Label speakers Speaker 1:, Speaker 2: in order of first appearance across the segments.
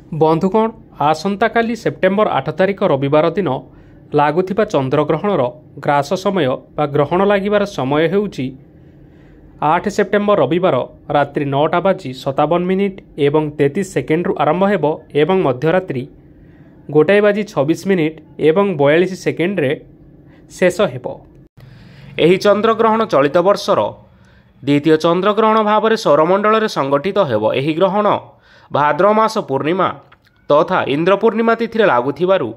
Speaker 1: ବନ୍ଧୁଗଣ, ଆସନ୍ତାକାଲି ସେପ୍ଟେମ୍ବର 8 ତାରିଖ ରବିବାର ଦିନ ଲାଗୁଥିବା ଚନ୍ଦ୍ରଗ୍ରହଣର ଗ୍ରାସ ସମୟ ବା ଗ୍ରହଣ ଲାଗିବାର ସମୟ ହେଉଛି 8 ସେପ୍ଟେମ୍ବର ରବିବାର ରାତ୍ରି 9:57 ଏବଂ 33 ସେକେଣ୍ଡରୁ ଆରମ୍ଭ ହେବ ଏବଂ ମଧ୍ୟରାତ୍ରି 1:26 ଏବଂ 42 ସେକେଣ୍ଡରେ ଶେଷ ହେବ। ଏହି ଚନ୍ଦ୍ରଗ୍ରହଣ ଚଳିତ ବର୍ଷର ଦ୍ୱିତୀୟ ଚନ୍ଦ୍ରଗ୍ରହଣ ଭାବରେ ସୌରମଣ୍ଡଳରେ ସଂଗଠିତ ହେବ। ଏହି ଗ୍ରହଣ ଭାଦ୍ରବ ମାସ ପୂର୍ଣ୍ଣିମା ତଥା ଇନ୍ଦ୍ର ପୂର୍ଣ୍ଣିମା ତିଥିରେ ଲାଗୁଥିବାରୁ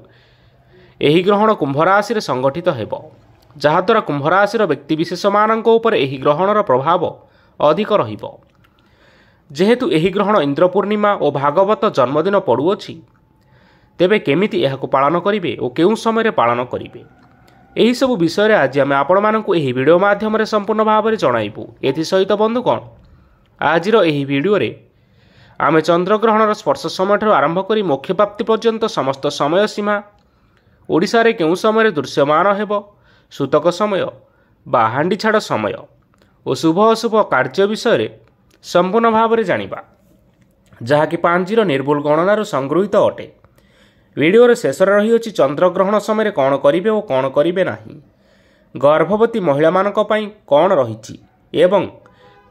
Speaker 1: ଏହି ଗ୍ରହଣ କୁମ୍ଭ ରାଶିରେ ସଂଗଠିତ ହେବ, ଯାହାଦ୍ୱାରା କୁମ୍ଭ ରାଶିର ବ୍ୟକ୍ତିବିଶେଷମାନଙ୍କ ଉପରେ ଏହି ଗ୍ରହଣର ପ୍ରଭାବ ଅଧିକ ରହିବ। ଯେହେତୁ ଏହି ଗ୍ରହଣ ଇନ୍ଦ୍ର ପୂର୍ଣ୍ଣିମା ଓ ଭାଗବତ ଜନ୍ମଦିନ ପଡ଼ୁଅଛି, ତେବେ କେମିତି ଏହାକୁ ପାଳନ କରିବେ ଓ କେଉଁ ସମୟରେ ପାଳନ କରିବେ, ଏହିସବୁ ବିଷୟରେ ଆଜି ଆମେ ଆପଣମାନଙ୍କୁ ଏହି ଭିଡ଼ିଓ ମାଧ୍ୟମରେ ସମ୍ପୂର୍ଣ୍ଣ ଭାବରେ ଜଣାଇବୁ। ଏଥିସହିତ ବନ୍ଧୁଗଣ, ଆଜିର ଏହି ଭିଡ଼ିଓରେ ଆମେ ଚନ୍ଦ୍ରଗ୍ରହଣର ସ୍ପର୍ଶ ସମୟଠାରୁ ଆରମ୍ଭ କରି ମୋକ୍ଷ ପ୍ରାପ୍ତି ପର୍ଯ୍ୟନ୍ତ ସମସ୍ତ ସମୟ ସୀମା, ଓଡ଼ିଶାରେ କେଉଁ ସମୟରେ ଦୃଶ୍ୟମାନ ହେବ, ସୂତକ ସମୟ ବା ହାଣ୍ଡିଛାଡ଼ ସମୟ ଓ ଶୁଭ ଅଶୁଭ କାର୍ଯ୍ୟ ବିଷୟରେ ସମ୍ପୂର୍ଣ୍ଣ ଭାବରେ ଜାଣିବା, ଯାହାକି ପାଞ୍ଜିର ନିର୍ଭୁଲ ଗଣନାରୁ ସଂଗୃହୀତ ଅଟେ। ଭିଡ଼ିଓର ଶେଷରେ ରହିଅଛି ଚନ୍ଦ୍ରଗ୍ରହଣ ସମୟରେ କ'ଣ କରିବେ ଓ କ'ଣ କରିବେ ନାହିଁ, ଗର୍ଭବତୀ ମହିଳାମାନଙ୍କ ପାଇଁ କ'ଣ ରହିଛି ଏବଂ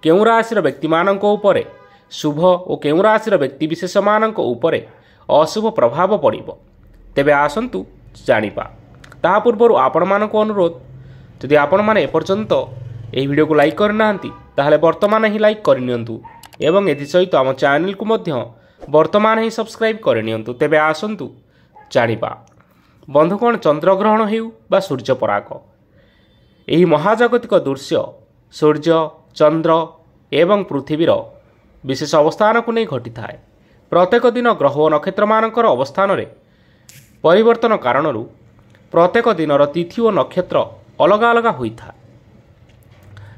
Speaker 1: କେଉଁ ରାଶିର ବ୍ୟକ୍ତିମାନଙ୍କ ଉପରେ ଶୁଭ ଓ କେଉଁ ରାଶିର ବ୍ୟକ୍ତିବିଶେଷମାନଙ୍କ ଉପରେ ଅଶୁଭ ପ୍ରଭାବ ପଡ଼ିବ। ତେବେ ଆସନ୍ତୁ ଜାଣିବା। ତାହା ପୂର୍ବରୁ ଆପଣମାନଙ୍କୁ ଅନୁରୋଧ, ଯଦି ଆପଣମାନେ ଏପର୍ଯ୍ୟନ୍ତ ଏହି ଭିଡ଼ିଓକୁ ଲାଇକ୍ କରିନାହାନ୍ତି ତାହେଲେ ବର୍ତ୍ତମାନ ହିଁ ଲାଇକ୍ କରିନିଅନ୍ତୁ ଏବଂ ଏଥିସହିତ ଆମ ଚ୍ୟାନେଲକୁ ମଧ୍ୟ ବର୍ତ୍ତମାନ ହିଁ ସବସ୍କ୍ରାଇବ୍ କରିନିଅନ୍ତୁ। ତେବେ ଆସନ୍ତୁ ଜାଣିବା। ବନ୍ଧୁଗଣ, ଚନ୍ଦ୍ରଗ୍ରହଣ ହେଉ ବା ସୂର୍ଯ୍ୟପରାଗ, ଏହି ମହାଜାଗତିକ ଦୃଶ୍ୟ ସୂର୍ଯ୍ୟ, ଚନ୍ଦ୍ର ଏବଂ ପୃଥିବୀର ବିଶେଷ ଅବସ୍ଥାନକୁ ନେଇ ଘଟିଥାଏ। ପ୍ରତ୍ୟେକ ଦିନ ଗ୍ରହ ଓ ନକ୍ଷତ୍ରମାନଙ୍କର ଅବସ୍ଥାନରେ ପରିବର୍ତ୍ତନ କାରଣରୁ ପ୍ରତ୍ୟେକ ଦିନର ତିଥି ଓ ନକ୍ଷତ୍ର ଅଲଗା ଅଲଗା ହୋଇଥାଏ।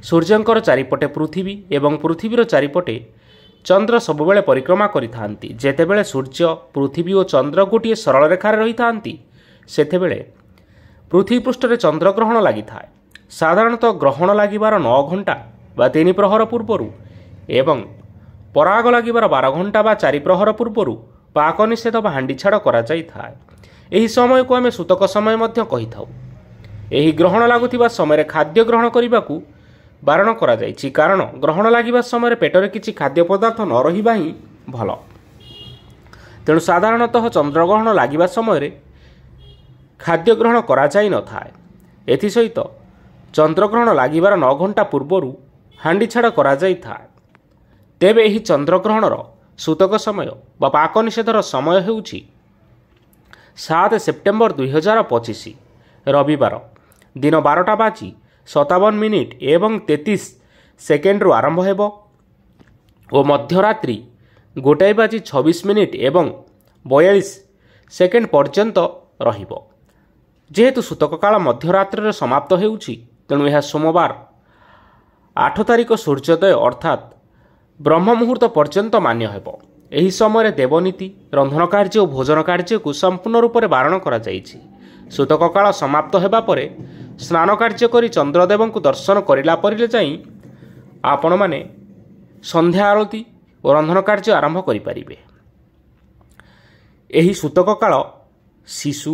Speaker 1: ସୂର୍ଯ୍ୟଙ୍କର ଚାରିପଟେ ପୃଥିବୀ ଏବଂ ପୃଥିବୀର ଚାରିପଟେ ଚନ୍ଦ୍ର ସବୁବେଳେ ପରିକ୍ରମା କରିଥାନ୍ତି। ଯେତେବେଳେ ସୂର୍ଯ୍ୟ, ପୃଥିବୀ ଓ ଚନ୍ଦ୍ର ଗୋଟିଏ ସରଳ ରେଖାରେ ରହିଥାନ୍ତି, ସେତେବେଳେ ପୃଥିବୀ ପୃଷ୍ଠରେ ଚନ୍ଦ୍ରଗ୍ରହଣ ଲାଗିଥାଏ। ସାଧାରଣତଃ ଗ୍ରହଣ ଲାଗିବାର 9 ଘଣ୍ଟା ବା 3 ପ୍ରହର ପୂର୍ବରୁ ଏବଂ ପରାଗ ଲାଗିବାର 12 ଘଣ୍ଟା ବା 4 ପ୍ରହର ପୂର୍ବରୁ ପାକ ନିଷେଧ ବା ହାଣ୍ଡିଛାଡ଼ କରାଯାଇଥାଏ। ଏହି ସମୟକୁ ଆମେ ସୂତକ ସମୟ ମଧ୍ୟ କହିଥାଉ। ଏହି ଗ୍ରହଣ ଲାଗୁଥିବା ସମୟରେ ଖାଦ୍ୟ ଗ୍ରହଣ କରିବାକୁ ବାରଣ କରାଯାଇଛି, କାରଣ ଗ୍ରହଣ ଲାଗିବା ସମୟରେ ପେଟରେ କିଛି ଖାଦ୍ୟ ପଦାର୍ଥ ନ ରହିବା ହିଁ ଭଲ। ତେଣୁ ସାଧାରଣତଃ ଚନ୍ଦ୍ରଗ୍ରହଣ ଲାଗିବା ସମୟରେ ଖାଦ୍ୟ ଗ୍ରହଣ କରାଯାଇନଥାଏ। ଏଥିସହିତ ଚନ୍ଦ୍ରଗ୍ରହଣ ଲାଗିବାର 9 ଘଣ୍ଟା ପୂର୍ବରୁ ହାଣ୍ଡିଛାଡ଼ କରାଯାଇଥାଏ। ତେବେ ଏହି ଚନ୍ଦ୍ରଗ୍ରହଣର ସୂତକ ସମୟ ବା ପାକ ନିଷେଧର ସମୟ ହେଉଛି 7 ସେପ୍ଟେମ୍ବର 2025 ରବିବାର ଦିନ 12:57 ଏବଂ 33 ସେକେଣ୍ଡରୁ ଆରମ୍ଭ ହେବ ଓ ମଧ୍ୟରାତ୍ରି 1:26 ଏବଂ 42 ସେକେଣ୍ଡ ପର୍ଯ୍ୟନ୍ତ ରହିବ। ଯେହେତୁ ସୂତକକାଳ ମଧ୍ୟରାତ୍ରିରେ ସମାପ୍ତ ହେଉଛି, ତେଣୁ ଏହା ସୋମବାର 8 ତାରିଖ ସୂର୍ଯ୍ୟୋଦୟ ଅର୍ଥାତ୍ ବ୍ରହ୍ମ ମୁହୂର୍ତ୍ତ ପର୍ଯ୍ୟନ୍ତ ମାନ୍ୟ ହେବ। ଏହି ସମୟରେ ଦେବନୀତି, ରନ୍ଧନ କାର୍ଯ୍ୟ ଓ ଭୋଜନ କାର୍ଯ୍ୟକୁ ସମ୍ପୂର୍ଣ୍ଣ ରୂପରେ ବାରଣ କରାଯାଇଛି। ସୂତକ କାଳ ସମାପ୍ତ ହେବା ପରେ ସ୍ନାନ କାର୍ଯ୍ୟ କରି ଚନ୍ଦ୍ରଦେବଙ୍କୁ ଦର୍ଶନ କରିଲା ପରେ ଯାଇ ଆପଣମାନେ ସନ୍ଧ୍ୟା ଆଳତି ଓ ରନ୍ଧନ କାର୍ଯ୍ୟ ଆରମ୍ଭ କରିପାରିବେ। ଏହି ସୂତକ କାଳ ଶିଶୁ,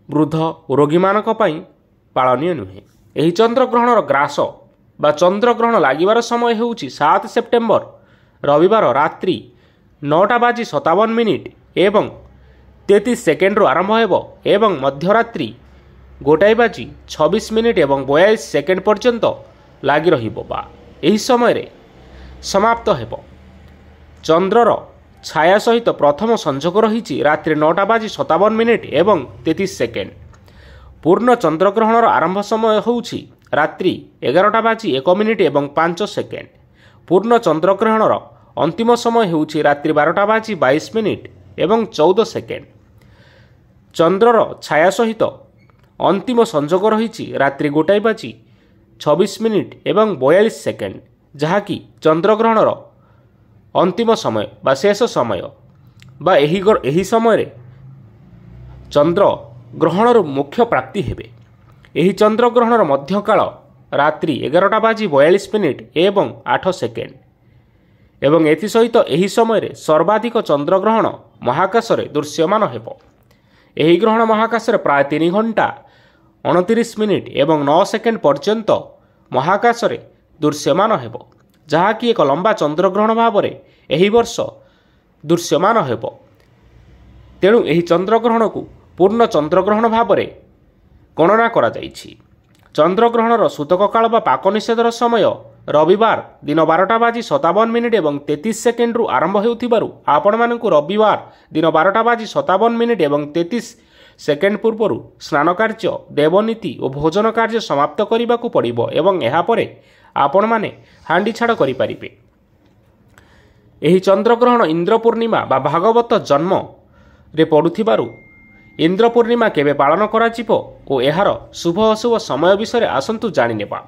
Speaker 1: ବୃଦ୍ଧ ଓ ରୋଗୀମାନଙ୍କ ପାଇଁ ପାଳନୀୟ ନୁହେଁ। ଏହି ଚନ୍ଦ୍ରଗ୍ରହଣର ଗ୍ରାସ ବା ଚନ୍ଦ୍ରଗ୍ରହଣ ଲାଗିବାର ସମୟ ହେଉଛି 7 ସେପ୍ଟେମ୍ବର ରବିବାର ରାତ୍ରି 9:57 ଏବଂ 33 ସେକେଣ୍ଡରୁ ଆରମ୍ଭ ହେବ ଏବଂ ମଧ୍ୟରାତ୍ରି 1:26 ଏବଂ 42 ସେକେଣ୍ଡ ପର୍ଯ୍ୟନ୍ତ ଲାଗି ରହିବ ବା ଏହି ସମୟରେ ସମାପ୍ତ ହେବ। ଚନ୍ଦ୍ରର ଛାୟା ସହିତ ପ୍ରଥମ ସଂଯୋଗ ରହିଛି ରାତ୍ରି 9:57 ଏବଂ 33 ସେକେଣ୍ଡ। ପୂର୍ଣ୍ଣ ଚନ୍ଦ୍ରଗ୍ରହଣର ଆରମ୍ଭ ସମୟ ହେଉଛି ରାତ୍ରି 11:01 ଏବଂ 5 ସେକେଣ୍ଡ। ପୂର୍ଣ୍ଣ ଚନ୍ଦ୍ରଗ୍ରହଣର ଅନ୍ତିମ ସମୟ ହେଉଛି ରାତ୍ରି 12:22 ଏବଂ 14 ସେକେଣ୍ଡ। ଚନ୍ଦ୍ରର ଛାୟା ସହିତ ଅନ୍ତିମ ସଂଯୋଗ ରହିଛି ରାତ୍ରି 1:26 ଏବଂ 42 ସେକେଣ୍ଡ, ଯାହାକି ଚନ୍ଦ୍ରଗ୍ରହଣର ଅନ୍ତିମ ସମୟ ବା ଶେଷ ସମୟ ବା ଏହି ସମୟରେ ଚନ୍ଦ୍ର ଗ୍ରହଣରୁ ମୋକ୍ଷ ପ୍ରାପ୍ତି ହେବେ। ଏହି ଚନ୍ଦ୍ରଗ୍ରହଣର ମଧ୍ୟକାଳ ରାତ୍ରି 11:42 ଏବଂ 8 ସେକେଣ୍ଡ ଏବଂ ଏଥିସହିତ ଏହି ସମୟରେ ସର୍ବାଧିକ ଚନ୍ଦ୍ରଗ୍ରହଣ ମହାକାଶରେ ଦୃଶ୍ୟମାନ ହେବ। ଏହି ଗ୍ରହଣ ମହାକାଶରେ ପ୍ରାୟ 3 ଘଣ୍ଟା 29 ମିନିଟ୍ ଏବଂ 9 ସେକେଣ୍ଡ ପର୍ଯ୍ୟନ୍ତ ମହାକାଶରେ ଦୃଶ୍ୟମାନ ହେବ, ଯାହାକି ଏକ ଲମ୍ବା ଚନ୍ଦ୍ରଗ୍ରହଣ ଭାବରେ ଏହି ବର୍ଷ ଦୃଶ୍ୟମାନ ହେବ। ତେଣୁ ଏହି ଚନ୍ଦ୍ରଗ୍ରହଣକୁ ପୂର୍ଣ୍ଣ ଚନ୍ଦ୍ରଗ୍ରହଣ ଭାବରେ ଗଣନା କରାଯାଇଛି। ଚନ୍ଦ୍ରଗ୍ରହଣର ସୂତକ କାଳ ବା ପାକ ନିଷେଧର ସମୟ ରବିବାର ଦିନ 12:57 ଏବଂ 33 ସେକେଣ୍ଡରୁ ଆରମ୍ଭ ହେଉଥିବାରୁ ଆପଣମାନଙ୍କୁ ରବିବାର ଦିନ 12:57 ଏବଂ 33 ସେକେଣ୍ଡ ପୂର୍ବରୁ ସ୍ନାନ କାର୍ଯ୍ୟ, ଦେବନୀତି ଓ ଭୋଜନ କାର୍ଯ୍ୟ ସମାପ୍ତ କରିବାକୁ ପଡ଼ିବ ଏବଂ ଏହାପରେ ଆପଣମାନେ ହାଣ୍ଡି ଛାଡ଼ କରିପାରିବେ। ଏହି ଚନ୍ଦ୍ରଗ୍ରହଣ ଇନ୍ଦ୍ର ପୂର୍ଣ୍ଣିମା ବା ଭାଗବତ ଜନ୍ମରେ ପଡ଼ୁଥିବାରୁ ଇନ୍ଦ୍ର ପୂର୍ଣ୍ଣିମା କେବେ ପାଳନ କରାଯିବ ଓ ଏହାର ଶୁଭ ଅଶୁଭ ସମୟ ବିଷୟରେ ଆସନ୍ତୁ ଜାଣିନେବା।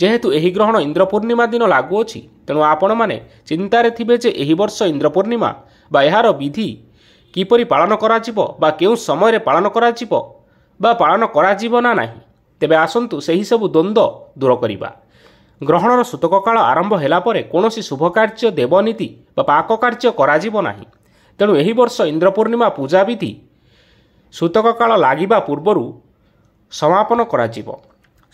Speaker 1: ଯେହେତୁ ଏହି ଗ୍ରହଣ ଇନ୍ଦ୍ର ପୂର୍ଣ୍ଣିମା ଦିନ ଲାଗୁଅଛି, ତେଣୁ ଆପଣମାନେ ଚିନ୍ତାରେ ଥିବେ ଯେ ଏହି ବର୍ଷ ଇନ୍ଦ୍ର ପୂର୍ଣ୍ଣିମା ବା ଏହାର ବିଧି କିପରି ପାଳନ କରାଯିବ ବା କେଉଁ ସମୟରେ ପାଳନ କରାଯିବ ବା ପାଳନ କରାଯିବ ନା ନାହିଁ। ତେବେ ଆସନ୍ତୁ ସେହି ସବୁ ଦ୍ୱନ୍ଦ୍ୱ ଦୂର କରିବା। ଗ୍ରହଣର ସୂତକ କାଳ ଆରମ୍ଭ ହେଲା ପରେ କୌଣସି ଶୁଭ କାର୍ଯ୍ୟ, ଦେବନୀତି ବା ପାକ କାର୍ଯ୍ୟ କରାଯିବ ନାହିଁ। ତେଣୁ ଏହି ବର୍ଷ ଇନ୍ଦ୍ର ପୂର୍ଣ୍ଣିମା ପୂଜା ବିଧି ସୂତକ କାଳ ଲାଗିବା ପୂର୍ବରୁ ସମାପନ କରାଯିବ।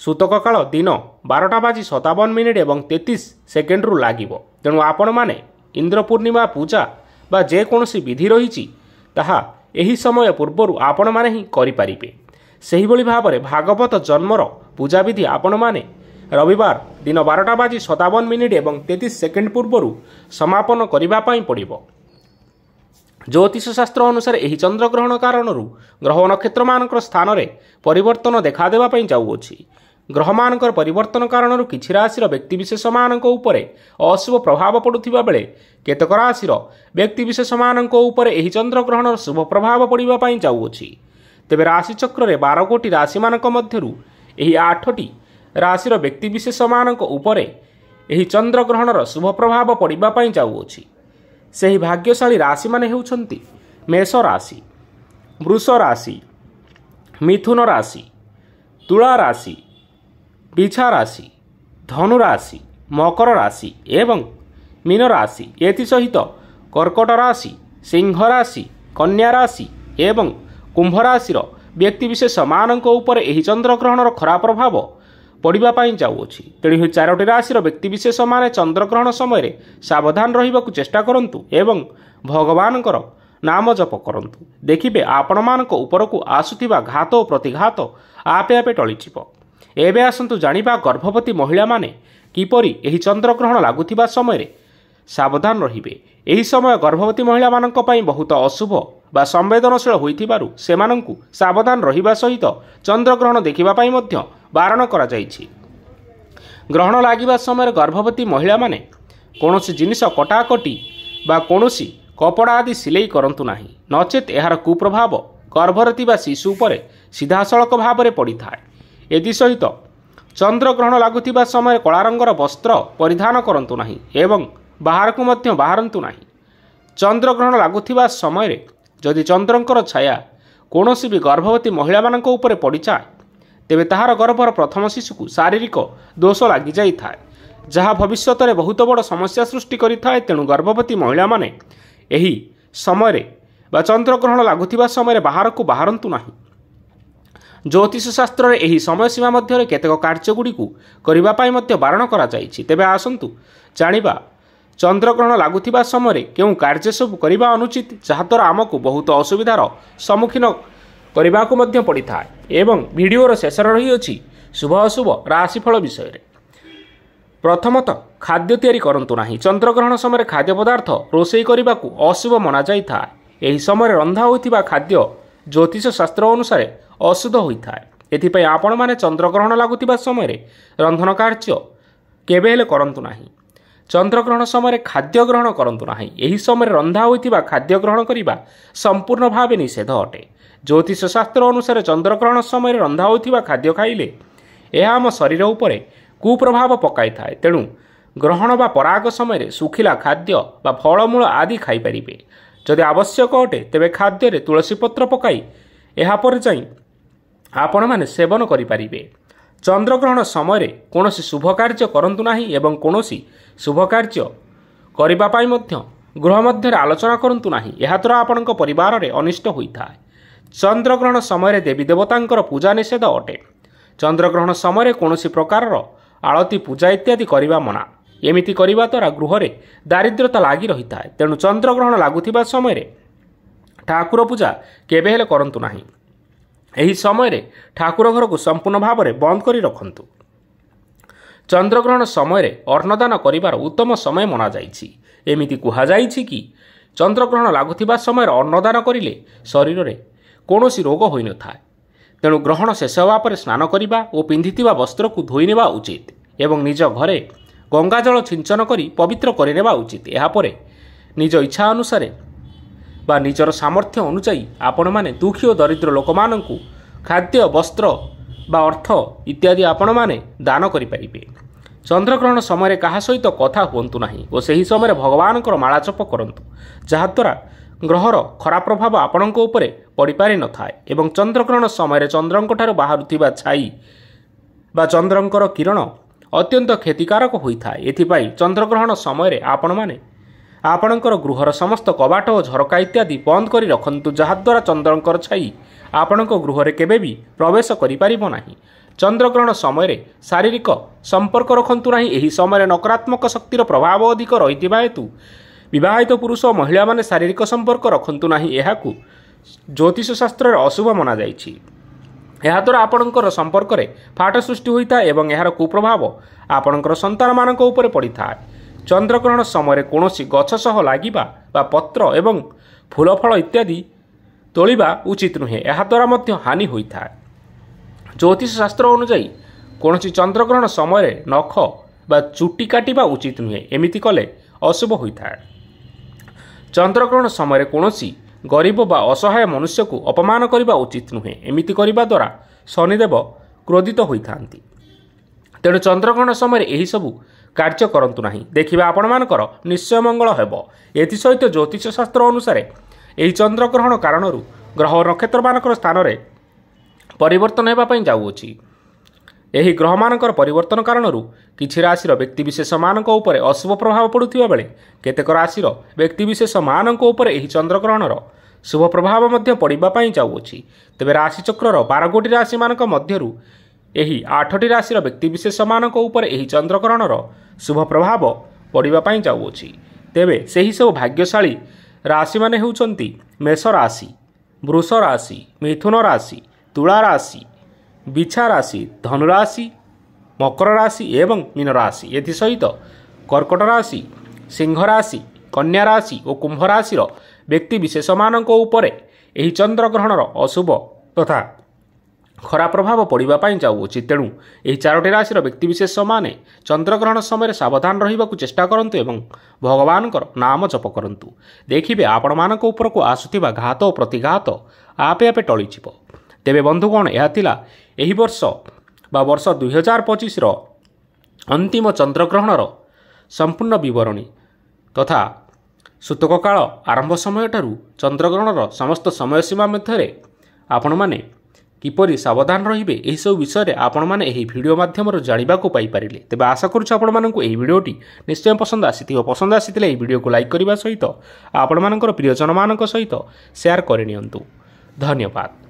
Speaker 1: ସୂତକ କାଳ ଦିନ 12:57 ଏବଂ 33 ସେକେଣ୍ଡରୁ ଲାଗିବ। ତେଣୁ ଆପଣମାନେ ଇନ୍ଦ୍ର ପୂର୍ଣ୍ଣିମା ପୂଜା ବା ଯେକୌଣସି ବିଧି ରହିଛି ତାହା ଏହି ସମୟ ପୂର୍ବରୁ ଆପଣମାନେ ହିଁ କରିପାରିବେ। ସେହିଭଳି ଭାବରେ ଭାଗବତ ଜନ୍ମର ପୂଜାବିଧି ଆପଣମାନେ ରବିବାର ଦିନ 12:57 ଏବଂ 33 ସେକେଣ୍ଡ ପୂର୍ବରୁ ସମାପନ କରିବା ପାଇଁ ପଡ଼ିବ। ଜ୍ୟୋତିଷ ଶାସ୍ତ୍ର ଅନୁସାରେ ଏହି ଚନ୍ଦ୍ରଗ୍ରହଣ କାରଣରୁ ଗ୍ରହ ନକ୍ଷତ୍ରମାନଙ୍କର ସ୍ଥାନରେ ପରିବର୍ତ୍ତନ ଦେଖାଦେବା ପାଇଁ ଯାଉଅଛି। ଗ୍ରହମାନଙ୍କର ପରିବର୍ତ୍ତନ କାରଣରୁ କିଛି ରାଶିର ବ୍ୟକ୍ତିବିଶେଷମାନଙ୍କ ଉପରେ ଅଶୁଭ ପ୍ରଭାବ ପଡ଼ୁଥିବା ବେଳେ କେତେକ ରାଶିର ବ୍ୟକ୍ତିବିଶେଷମାନଙ୍କ ଉପରେ ଏହି ଚନ୍ଦ୍ରଗ୍ରହଣର ଶୁଭ ପ୍ରଭାବ ପଡ଼ିବା ପାଇଁ ଯାଉଅଛି। ତେବେ ରାଶିଚକ୍ରରେ 12 ଗୋଟି ରାଶିମାନଙ୍କ ମଧ୍ୟରୁ ଏହି 8ଟି ରାଶିର ବ୍ୟକ୍ତିବିଶେଷମାନଙ୍କ ଉପରେ ଏହି ଚନ୍ଦ୍ରଗ୍ରହଣର ଶୁଭ ପ୍ରଭାବ ପଡ଼ିବା ପାଇଁ ଯାଉଅଛି। ସେହି ଭାଗ୍ୟଶାଳୀ ରାଶିମାନେ ହେଉଛନ୍ତି ମେଷ ରାଶି, ବୃଷ ରାଶି, ମିଥୁନ ରାଶି, ତୁଳା ରାଶି, ବିଛା ରାଶି, ଧନୁ ରାଶି, ମକର ରାଶି ଏବଂ ମୀନ ରାଶି। ଏଥିସହିତ କର୍କଟ ରାଶି, ସିଂହ ରାଶି, କନ୍ୟା ରାଶି ଏବଂ କୁମ୍ଭ ରାଶିର ବ୍ୟକ୍ତିବିଶେଷମାନଙ୍କ ଉପରେ ଏହି ଚନ୍ଦ୍ରଗ୍ରହଣର ଖରାପ ପ୍ରଭାବ ପଡ଼ିବା ପାଇଁ ଯାଉଅଛି। ତେଣୁ ଏହି 4ଟି ରାଶିର ବ୍ୟକ୍ତିବିଶେଷମାନେ ଚନ୍ଦ୍ରଗ୍ରହଣ ସମୟରେ ସାବଧାନ ରହିବାକୁ ଚେଷ୍ଟା କରନ୍ତୁ ଏବଂ ଭଗବାନଙ୍କର ନାମ ଜପ କରନ୍ତୁ। ଦେଖିବେ ଆପଣମାନଙ୍କ ଉପରକୁ ଆସୁଥିବା ଘାତ ଓ ପ୍ରତିଘାତ ଆପେ ଆପେ ଟଳିଯିବ। ଏବେ ଆସନ୍ତୁ ଜାଣିବା ଗର୍ଭବତୀ ମହିଳାମାନେ କିପରି ଏହି ଚନ୍ଦ୍ରଗ୍ରହଣ ଲାଗୁଥିବା ସମୟରେ ସାବଧାନ ରହିବେ। ଏହି ସମୟ ଗର୍ଭବତୀ ମହିଳାମାନଙ୍କ ପାଇଁ ବହୁତ ଅଶୁଭ ବା ସମ୍ବେଦନଶୀଳ ହୋଇଥିବାରୁ ସେମାନଙ୍କୁ ସାବଧାନ ରହିବା ସହିତ ଚନ୍ଦ୍ରଗ୍ରହଣ ଦେଖିବା ପାଇଁ ମଧ୍ୟ ବାରଣ କରାଯାଇଛି। ଗ୍ରହଣ ଲାଗିବା ସମୟରେ ଗର୍ଭବତୀ ମହିଳାମାନେ କୌଣସି ଜିନିଷ କଟାକଟି ବା କୌଣସି କପଡ଼ା ଆଦି ସିଲେଇ କରନ୍ତୁ ନାହିଁ, ନଚେତ୍ ଏହାର କୁପ୍ରଭାବ ଗର୍ଭରେ ଥିବା ଶିଶୁ ଉପରେ ସିଧାସଳଖ ଭାବରେ ପଡ଼ିଥାଏ। ଏଥିସହିତ ଚନ୍ଦ୍ରଗ୍ରହଣ ଲାଗୁଥିବା ସମୟରେ କଳା ରଙ୍ଗର ବସ୍ତ୍ର ପରିଧାନ କରନ୍ତୁ ନାହିଁ ଏବଂ ବାହାରକୁ ମଧ୍ୟ ବାହାରନ୍ତୁ ନାହିଁ। ଚନ୍ଦ୍ରଗ୍ରହଣ ଲାଗୁଥିବା ସମୟରେ ଯଦି ଚନ୍ଦ୍ରଙ୍କର ଛାୟା କୌଣସି ବି ଗର୍ଭବତୀ ମହିଳାମାନଙ୍କ ଉପରେ ପଡ଼ିଯାଏ, ତେବେ ତାହାର ଗର୍ଭର ପ୍ରଥମ ଶିଶୁକୁ ଶାରୀରିକ ଦୋଷ ଲାଗିଯାଇଥାଏ, ଯାହା ଭବିଷ୍ୟତରେ ବହୁତ ବଡ଼ ସମସ୍ୟା ସୃଷ୍ଟି କରିଥାଏ। ତେଣୁ ଗର୍ଭବତୀ ମହିଳାମାନେ ଏହି ସମୟରେ ବା ଚନ୍ଦ୍ରଗ୍ରହଣ ଲାଗୁଥିବା ସମୟରେ ବାହାରକୁ ବାହାରନ୍ତୁ ନାହିଁ। ଜ୍ୟୋତିଷ ଶାସ୍ତ୍ରରେ ଏହି ସମୟସୀମା ମଧ୍ୟରେ କେତେକ କାର୍ଯ୍ୟଗୁଡ଼ିକୁ କରିବା ପାଇଁ ମଧ୍ୟ ବାରଣ କରାଯାଇଛି। ତେବେ ଆସନ୍ତୁ ଜାଣିବା ଚନ୍ଦ୍ରଗ୍ରହଣ ଲାଗୁଥିବା ସମୟରେ କେଉଁ କାର୍ଯ୍ୟ ସବୁ କରିବା ଅନୁଚିତ, ଯାହାଦ୍ୱାରା ଆମକୁ ବହୁତ ଅସୁବିଧାର ସମ୍ମୁଖୀନ କରିବାକୁ ମଧ୍ୟ ପଡ଼ିଥାଏ। ଏବଂ ଭିଡ଼ିଓର ଶେଷରେ ରହିଅଛି ଶୁଭ ଅଶୁଭ ରାଶିଫଳ ବିଷୟରେ। ପ୍ରଥମତଃ ଖାଦ୍ୟ ତିଆରି କରନ୍ତୁ ନାହିଁ। ଚନ୍ଦ୍ରଗ୍ରହଣ ସମୟରେ ଖାଦ୍ୟ ପଦାର୍ଥ ରୋଷେଇ କରିବାକୁ ଅଶୁଭ ମନାଯାଇଥାଏ। ଏହି ସମୟରେ ରନ୍ଧା ହୋଇଥିବା ଖାଦ୍ୟ ଜ୍ୟୋତିଷ ଶାସ୍ତ୍ର ଅନୁସାରେ ଅଶୁଦ୍ଧ ହୋଇଥାଏ। ଏଥିପାଇଁ ଆପଣମାନେ ଚନ୍ଦ୍ରଗ୍ରହଣ ଲାଗୁଥିବା ସମୟରେ ରନ୍ଧନ କାର୍ଯ୍ୟ କେବେ ହେଲେ କରନ୍ତୁ ନାହିଁ। ଚନ୍ଦ୍ରଗ୍ରହଣ ସମୟରେ ଖାଦ୍ୟ ଗ୍ରହଣ କରନ୍ତୁ ନାହିଁ। ଏହି ସମୟରେ ରନ୍ଧା ହୋଇଥିବା ଖାଦ୍ୟ ଗ୍ରହଣ କରିବା ସମ୍ପୂର୍ଣ୍ଣ ଭାବେ ନିଷେଧ ଅଟେ। ଜ୍ୟୋତିଷ ଶାସ୍ତ୍ର ଅନୁସାରେ ଚନ୍ଦ୍ରଗ୍ରହଣ ସମୟରେ ରନ୍ଧା ହୋଇଥିବା ଖାଦ୍ୟ ଖାଇଲେ ଏହା ଆମ ଶରୀର ଉପରେ କୁପ୍ରଭାବ ପକାଇଥାଏ। ତେଣୁ ଗ୍ରହଣ ବା ପରାଗ ସମୟରେ ଶୁଖିଲା ଖାଦ୍ୟ ବା ଫଳମୂଳ ଆଦି ଖାଇପାରିବେ। ଯଦି ଆବଶ୍ୟକ ଅଟେ ତେବେ ଖାଦ୍ୟରେ ତୁଳସୀ ପତ୍ର ପକାଇ ଏହାପରେ ଯାଇ ଆପଣମାନେ ସେବନ କରିପାରିବେ। ଚନ୍ଦ୍ରଗ୍ରହଣ ସମୟରେ କୌଣସି ଶୁଭ କାର୍ଯ୍ୟ କରନ୍ତୁ ନାହିଁ ଏବଂ କୌଣସି ଶୁଭ କାର୍ଯ୍ୟ କରିବା ପାଇଁ ମଧ୍ୟ ଗୃହ ମଧ୍ୟରେ ଆଲୋଚନା କରନ୍ତୁ ନାହିଁ। ଏହାଦ୍ୱାରା ଆପଣଙ୍କ ପରିବାରରେ ଅନିଷ୍ଟ ହୋଇଥାଏ। ଚନ୍ଦ୍ରଗ୍ରହଣ ସମୟରେ ଦେବୀ ଦେବତାଙ୍କର ପୂଜା ନିଷେଧ ଅଟେ। ଚନ୍ଦ୍ରଗ୍ରହଣ ସମୟରେ କୌଣସି ପ୍ରକାରର ଆଳତି ପୂଜା ଇତ୍ୟାଦି କରିବା ମନା। ଏମିତି କରିବା ଦ୍ୱାରା ଗୃହରେ ଦାରିଦ୍ର୍ୟତା ଲାଗି ରହିଥାଏ। ତେଣୁ ଚନ୍ଦ୍ରଗ୍ରହଣ ଲାଗୁଥିବା ସମୟରେ ଠାକୁର ପୂଜା କେବେ ହେଲେ କରନ୍ତୁ ନାହିଁ। ଏହି ସମୟରେ ଠାକୁର ଘରକୁ ସମ୍ପୂର୍ଣ୍ଣ ଭାବରେ ବନ୍ଦ କରି ରଖନ୍ତୁ। ଚନ୍ଦ୍ରଗ୍ରହଣ ସମୟରେ ଅନ୍ନଦାନ କରିବାର ଉତ୍ତମ ସମୟ ମନାଯାଇଛି। ଏମିତି କୁହାଯାଇଛି କି ଚନ୍ଦ୍ରଗ୍ରହଣ ଲାଗୁଥିବା ସମୟରେ ଅନ୍ନଦାନ କରିଲେ ଶରୀରରେ କୌଣସି ରୋଗ ହୋଇନଥାଏ। ତେଣୁ ଗ୍ରହଣ ଶେଷ ହେବା ପରେ ସ୍ନାନ କରିବା ଓ ପିନ୍ଧିଥିବା ବସ୍ତ୍ରକୁ ଧୋଇ ନେବା ଉଚିତ ଏବଂ ନିଜ ଘରେ ଗଙ୍ଗାଜଳ ଛିଞ୍ଚନ କରି ପବିତ୍ର କରିନେବା ଉଚିତ। ଏହାପରେ ନିଜ ଇଚ୍ଛା ଅନୁସାରେ ବା ନିଜର ସାମର୍ଥ୍ୟ ଅନୁଯାୟୀ ଆପଣମାନେ ଦୁଃଖୀ ଓ ଦରିଦ୍ର ଲୋକମାନଙ୍କୁ ଖାଦ୍ୟ ବସ୍ତ୍ର ବା ଅର୍ଥ ଇତ୍ୟାଦି ଆପଣମାନେ ଦାନ କରିପାରିବେ। ଚନ୍ଦ୍ରଗ୍ରହଣ ସମୟରେ କାହା ସହିତ କଥା ହୁଅନ୍ତୁ ନାହିଁ ଓ ସେହି ସମୟରେ ଭଗବାନଙ୍କର ମାଳା ଜପ କରନ୍ତୁ, ଯାହାଦ୍ୱାରା ଗ୍ରହର ଖରାପ ପ୍ରଭାବ ଆପଣଙ୍କ ଉପରେ ପଡ଼ିପାରିନଥାଏ ଏବଂ ଚନ୍ଦ୍ରଗ୍ରହଣ ସମୟରେ ଚନ୍ଦ୍ରଙ୍କଠାରୁ ବାହାରୁଥିବା ଛାଇ ବା ଚନ୍ଦ୍ରଙ୍କର କିରଣ ଅତ୍ୟନ୍ତ କ୍ଷତିକାରକ ହୋଇଥାଏ। ଏଥିପାଇଁ ଚନ୍ଦ୍ରଗ୍ରହଣ ସମୟରେ ଆପଣମାନେ ଆପଣଙ୍କର ଗୃହର ସମସ୍ତ କବାଟ ଓ ଝରକା ଇତ୍ୟାଦି ବନ୍ଦ କରି ରଖନ୍ତୁ, ଯାହାଦ୍ୱାରା ଚନ୍ଦ୍ରଙ୍କର ଛାଇ ଆପଣଙ୍କ ଗୃହରେ କେବେ ବି ପ୍ରବେଶ କରିପାରିବ ନାହିଁ। ଚନ୍ଦ୍ରଗ୍ରହଣ ସମୟରେ ଶାରୀରିକ ସମ୍ପର୍କ ରଖନ୍ତୁ ନାହିଁ। ଏହି ସମୟରେ ନକାରାତ୍ମକ ଶକ୍ତିର ପ୍ରଭାବ ଅଧିକ ରହିଥିବା ହେତୁ ବିବାହିତ ପୁରୁଷ ଓ ମହିଳାମାନେ ଶାରୀରିକ ସମ୍ପର୍କ ରଖନ୍ତୁ ନାହିଁ। ଏହାକୁ ଜ୍ୟୋତିଷ ଶାସ୍ତ୍ରରେ ଅଶୁଭ ମନାଯାଇଛି। ଏହାଦ୍ୱାରା ଆପଣଙ୍କର ସମ୍ପର୍କରେ ଫାଟ ସୃଷ୍ଟି ହୋଇଥାଏ ଏବଂ ଏହାର କୁପ୍ରଭାବ ଆପଣଙ୍କର ସନ୍ତାନମାନଙ୍କ ଉପରେ ପଡ଼ିଥାଏ। ଚନ୍ଦ୍ରଗ୍ରହଣ ସମୟରେ କୌଣସି ଗଛ ସହ ଲାଗିବା ବା ପତ୍ର ଏବଂ ଫୁଲ ଫଳ ଇତ୍ୟାଦି ତୋଳିବା ଉଚିତ ନୁହେଁ। ଏହାଦ୍ୱାରା ମଧ୍ୟ ହାନି ହୋଇଥାଏ। ଜ୍ୟୋତିଷ ଶାସ୍ତ୍ର ଅନୁଯାୟୀ କୌଣସି ଚନ୍ଦ୍ରଗ୍ରହଣ ସମୟରେ ନଖ ବା ଚୁଟି କାଟିବା ଉଚିତ ନୁହେଁ। ଏମିତି କଲେ ଅଶୁଭ ହୋଇଥାଏ। ଚନ୍ଦ୍ରଗ୍ରହଣ ସମୟରେ କୌଣସି ଗରିବ ବା ଅସହାୟ ମନୁଷ୍ୟକୁ ଅପମାନ କରିବା ଉଚିତ ନୁହେଁ। ଏମିତି କରିବା ଦ୍ୱାରା ଶନିଦେବ କ୍ରୋଧିତ ହୋଇଥାନ୍ତି। ତେଣୁ ଚନ୍ଦ୍ରଗ୍ରହଣ ସମୟରେ ଏହିସବୁ କାର୍ଯ୍ୟ କରନ୍ତୁ ନାହିଁ। ଦେଖିବା ଆପଣମାନଙ୍କର ନିଶ୍ଚୟ ମଙ୍ଗଳ ହେବ। ଏଥିସହିତ ଜ୍ୟୋତିଷ ଶାସ୍ତ୍ର ଅନୁସାରେ ଏହି ଚନ୍ଦ୍ରଗ୍ରହଣ କାରଣରୁ ଗ୍ରହ ନକ୍ଷତ୍ରମାନଙ୍କର ସ୍ଥାନରେ ପରିବର୍ତ୍ତନ ହେବା ପାଇଁ ଯାଉଅଛି। ଏହି ଗ୍ରହମାନଙ୍କର ପରିବର୍ତ୍ତନ କାରଣରୁ କିଛି ରାଶିର ବ୍ୟକ୍ତିବିଶେଷମାନଙ୍କ ଉପରେ ଅଶୁଭ ପ୍ରଭାବ ପଡ଼ୁଥିବା ବେଳେ କେତେକ ରାଶିର ବ୍ୟକ୍ତିବିଶେଷମାନଙ୍କ ଉପରେ ଏହି ଚନ୍ଦ୍ରଗ୍ରହଣର ଶୁଭ ପ୍ରଭାବ ମଧ୍ୟ ପଡ଼ିବା ପାଇଁ ଯାଉଅଛି। ତେବେ ରାଶିଚକ୍ରର 12 ଗୋଟି ରାଶିମାନଙ୍କ ମଧ୍ୟରୁ ଏହି 8ଟି ରାଶିର ବ୍ୟକ୍ତିବିଶେଷମାନଙ୍କ ଉପରେ ଏହି ଚନ୍ଦ୍ରଗ୍ରହଣର ଶୁଭ ପ୍ରଭାବ ପଡ଼ିବା ପାଇଁ ଯାଉଅଛି। ତେବେ ସେହିସବୁ ଭାଗ୍ୟଶାଳୀ ରାଶିମାନେ ହେଉଛନ୍ତି ମେଷ ରାଶି, ବୃଷ ରାଶି, ମିଥୁନ ରାଶି, ତୁଳା ରାଶି, ବିଛା ରାଶି, ଧନୁ ରାଶି, ମକର ରାଶି ଏବଂ ମୀନ ରାଶି। ଏଥିସହିତ କର୍କଟ ରାଶି, ସିଂହ ରାଶି, କନ୍ୟା ରାଶି ଓ କୁମ୍ଭ ରାଶିର ବ୍ୟକ୍ତିବିଶେଷମାନଙ୍କ ଉପରେ ଏହି ଚନ୍ଦ୍ରଗ୍ରହଣର ଅଶୁଭ ତଥା ଖରାପ ପ୍ରଭାବ ପଡ଼ିବା ପାଇଁ ଯାଉଅଛି। ତେଣୁ ଏହି 4ଟି ରାଶିର ବ୍ୟକ୍ତିବିଶେଷମାନେ ଚନ୍ଦ୍ରଗ୍ରହଣ ସମୟରେ ସାବଧାନ ରହିବାକୁ ଚେଷ୍ଟା କରନ୍ତୁ ଏବଂ ଭଗବାନଙ୍କର ନାମ ଜପ କରନ୍ତୁ। ଦେଖିବେ ଆପଣମାନଙ୍କ ଉପରକୁ ଆସୁଥିବା ଘାତ ଓ ପ୍ରତିଘାତ ଆପେ ଆପେ ଟଳିଯିବ। ତେବେ ବନ୍ଧୁଗଣ, ଏହା ଥିଲା ଏହି ବର୍ଷ ବା ବର୍ଷ 2025ର ଅନ୍ତିମ ଚନ୍ଦ୍ରଗ୍ରହଣର ସମ୍ପୂର୍ଣ୍ଣ ବିବରଣୀ ତଥା ସୂତକ କାଳ ଆରମ୍ଭ ସମୟଠାରୁ ଚନ୍ଦ୍ରଗ୍ରହଣର ସମସ୍ତ ସମୟସୀମା ମଧ୍ୟରେ ଆପଣମାନେ କିପରି ସାବଧାନ ରହିବେ ଏହିସବୁ ବିଷୟରେ ଆପଣମାନେ ଏହି ଭିଡ଼ିଓ ମାଧ୍ୟମରେ ଜାଣିବାକୁ ପାଇପାରିଲେ। ତେବେ ଆଶା କରୁଛୁ ଆପଣମାନଙ୍କୁ ଏହି ଭିଡ଼ିଓଟି ନିଶ୍ଚୟ ପସନ୍ଦ ଆସିଥିବ। ପସନ୍ଦ ଆସିଥିଲେ ଏହି ଭିଡ଼ିଓକୁ ଲାଇକ୍ କରିବା ସହିତ ଆପଣମାନଙ୍କର ପ୍ରିୟଜନମାନଙ୍କ ସହିତ ସେୟାର କରିନିଅନ୍ତୁ। ଧନ୍ୟବାଦ।